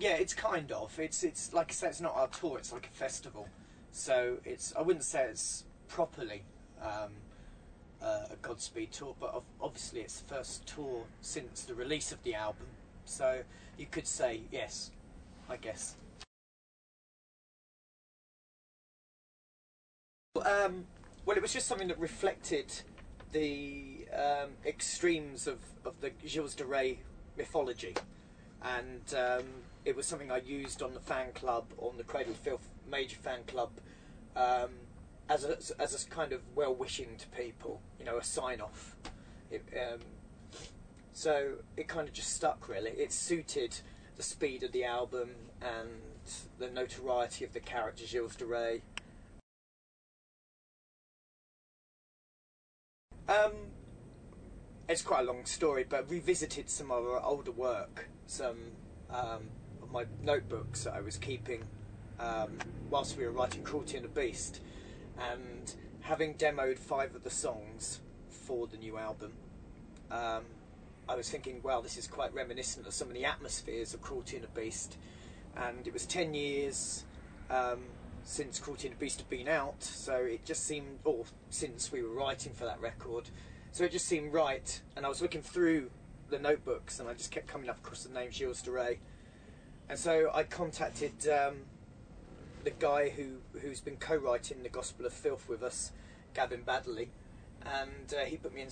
Yeah, it's kind of. It's like I say, it's not our tour. It's like a festival. So it's, I wouldn't say it's properly a Godspeed tour, but obviously it's the first tour since the release of the album. So you could say yes, I guess. Well, it was just something that reflected the extremes of the Gilles de Rais mythology, and it was something I used on the fan club, on the Cradle of Filth major fan club, as a kind of well-wishing to people, you know, a sign-off. So it kind of just stuck, really. It suited the speed of the album and the notoriety of the character Gilles de Rais. It's quite a long story, but revisited some of our older work, some of my notebooks that I was keeping whilst we were writing Cruelty and the Beast, and having demoed 5 of the songs for the new album, I was thinking, well, this is quite reminiscent of some of the atmospheres of Cruelty and the Beast, and it was 10 years since Cruelty and the Beast had been out, so it just seemed, or since we were writing for that record, so it just seemed right. And I was looking through the notebooks and I just kept coming up across the name Gilles de Rais, and so I contacted the guy who's been co-writing the Gospel of Filth with us, Gavin Baddeley, and he put me in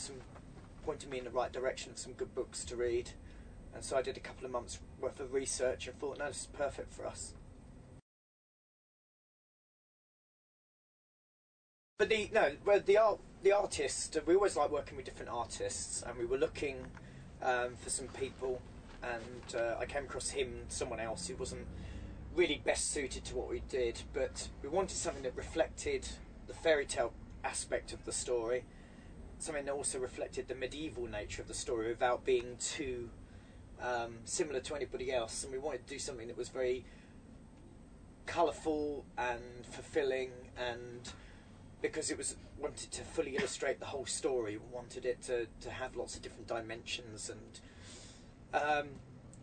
pointed me in the right direction of some good books to read, and so I did a couple of months worth of research and thought, no, this is perfect for us. But the artist, we always like working with different artists, and we were looking for some people, and I came across someone else who wasn't really best suited to what we did, but we wanted something that reflected the fairy tale aspect of the story, something that also reflected the medieval nature of the story without being too similar to anybody else, and we wanted to do something that was very colourful and fulfilling, and because it was wanted to fully illustrate the whole story, wanted it to have lots of different dimensions, and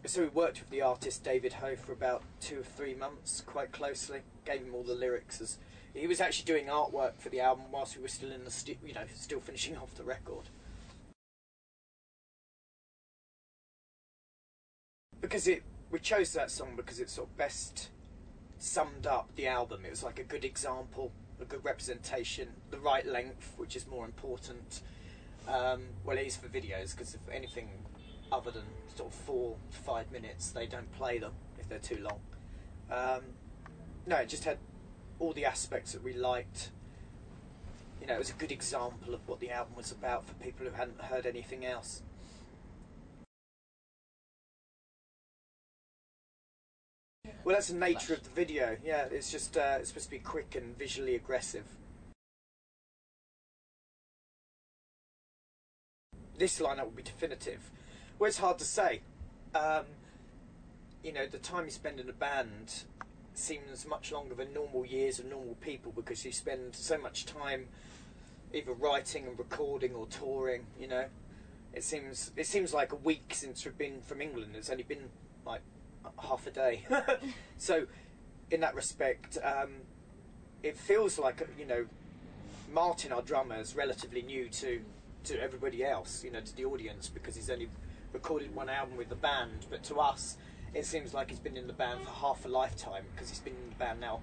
so we worked with the artist David Ho for about 2 or 3 months quite closely, gave him all the lyrics, as he was actually doing artwork for the album whilst we were still in the still finishing off the record. Because we chose that song because it sort of best summed up the album. It was like a good example, a good representation, the right length, which is more important. Well, it is for videos, because if anything other than sort of 4 to 5 minutes, they don't play them if they're too long. No, it just had all the aspects that we liked. You know, it was a good example of what the album was about for people who hadn't heard anything else. Well, that's the nature of the video. Yeah, it's just it's supposed to be quick and visually aggressive. This lineup will be definitive. Well, it's hard to say. You know, the time you spend in a band seems much longer than normal years of normal people, because you spend so much time either writing and recording or touring. You know, it seems like a week since we've been from England. It's only been like half a day. So in that respect, it feels like, you know, Martin, our drummer, is relatively new to everybody else, you know, to the audience, because he's only recorded 1 album with the band, but to us it seems like he's been in the band for half a lifetime, because he's been in the band now,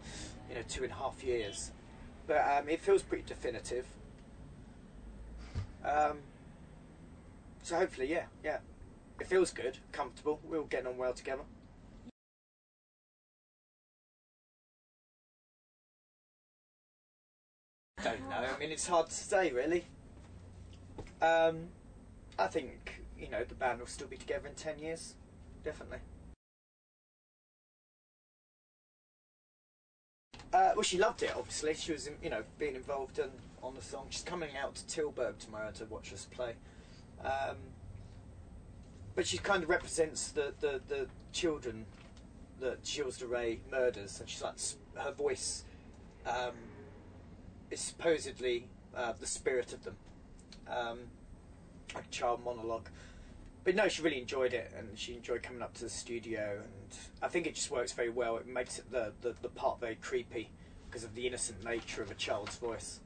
you know, 2.5 years. But it feels pretty definitive. So hopefully, yeah, it feels good, comfortable, we're all getting on well together. Don't know, I mean, it's hard to say, really. I think, you know, the band will still be together in 10 years, definitely. Well, she loved it, obviously. She was, you know, being involved on the song. She's coming out to Tilburg tomorrow to watch us play. But she kind of represents the children that Gilles de Rais murders, and she's like, her voice is supposedly the spirit of them, like a child monologue. but no, she really enjoyed it, and she enjoyed coming up to the studio, and I think it just works very well. It makes it the part very creepy because of the innocent nature of a child's voice.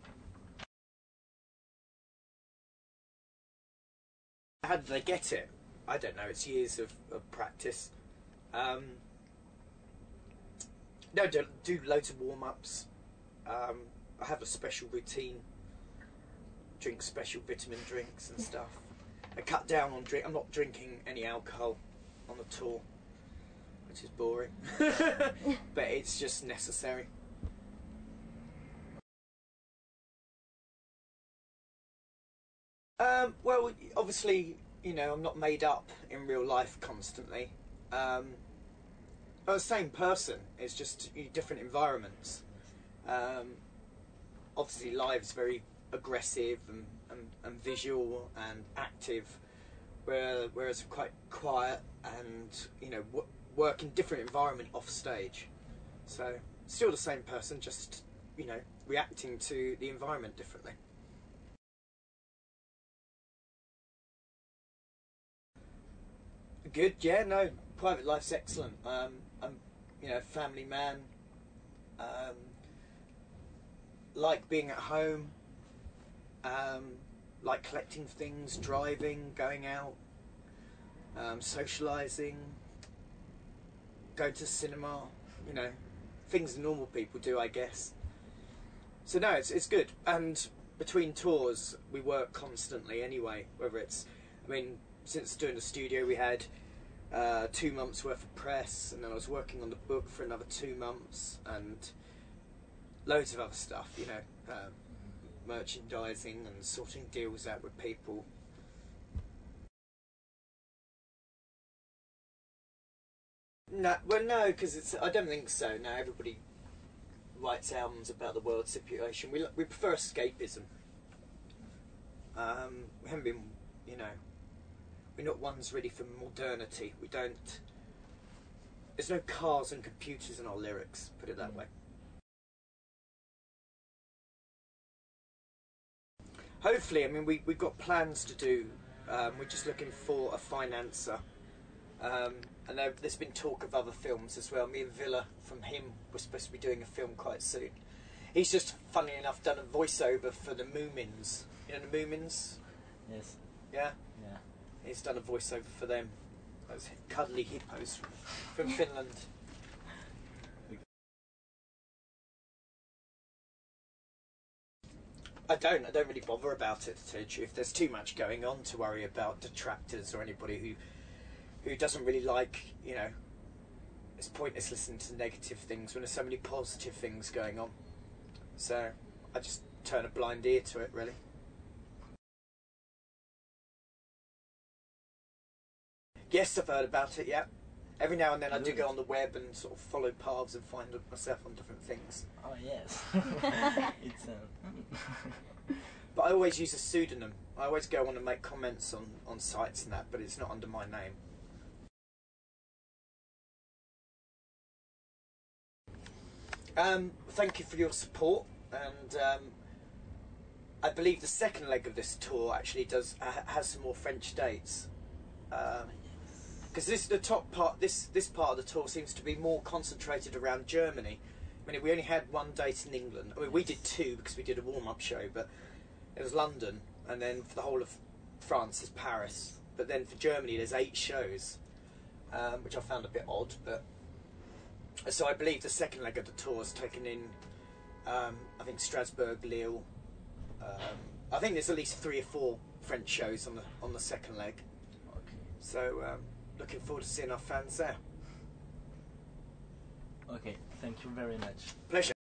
How did they get it? I don't know. It's years of practice. No, do loads of warm-ups. I have a special routine. Drink special vitamin drinks and stuff. I cut down on drink. I'm not drinking any alcohol on the tour, which is boring, but it's just necessary. Well, obviously, you know, I'm not made up in real life constantly. I'm the same person. It's just different environments. Obviously, life's very aggressive and visual and active, whereas I'm quite quiet and, you know, work in different environment off stage. So still the same person, just, you know, reacting to the environment differently. Good, yeah, no, private life's excellent. I'm, you know, a family man. Like being at home. Like collecting things, driving, going out, socialising, going to cinema, you know, things normal people do, I guess. So no, it's good. And between tours, we work constantly anyway, whether it's, I mean, since doing the studio, we had 2 months worth of press, and then I was working on the book for another 2 months, and loads of other stuff, you know, merchandising and sorting deals out with people. No, well, no, because I don't think so. No, everybody writes albums about the world situation. We prefer escapism. We haven't been, you know, we're not ones ready for modernity. We don't. There's no cars and computers in our lyrics. Put it that way. Hopefully, I mean, we've got plans to do. We're just looking for a financer. And there's been talk of other films as well. Me and Villa from him were supposed to be doing a film quite soon. He's just, funny enough, done a voiceover for the Moomins. You know the Moomins? Yes. Yeah? Yeah. He's done a voiceover for them. Those cuddly hippos from Finland. I don't really bother about it, to tell you the truth. There's too much going on to worry about detractors or anybody who doesn't really like, you know, it's pointless listening to negative things when there's so many positive things going on. So I just turn a blind ear to it, really. Yes, I've heard about it, yeah. Every now and then I do go on the web and sort of follow paths and find myself on different things. Oh yes. It's But I always use a pseudonym. I always go on and make comments on sites and that, but it's not under my name. Thank you for your support, and I believe the second leg of this tour actually has some more French dates. Because the top part, this part of the tour seems to be more concentrated around Germany. I mean, we only had 1 date in England. I mean, we did 2 because we did a warm-up show, but it was London, and then for the whole of France is Paris. But then for Germany, there's 8 shows, which I found a bit odd. But so I believe the second leg of the tour is taken in, I think Strasbourg, Lille. I think there's at least 3 or 4 French shows on the second leg. okay. So looking forward to seeing our fans there. Okay, thank you very much. Pleasure.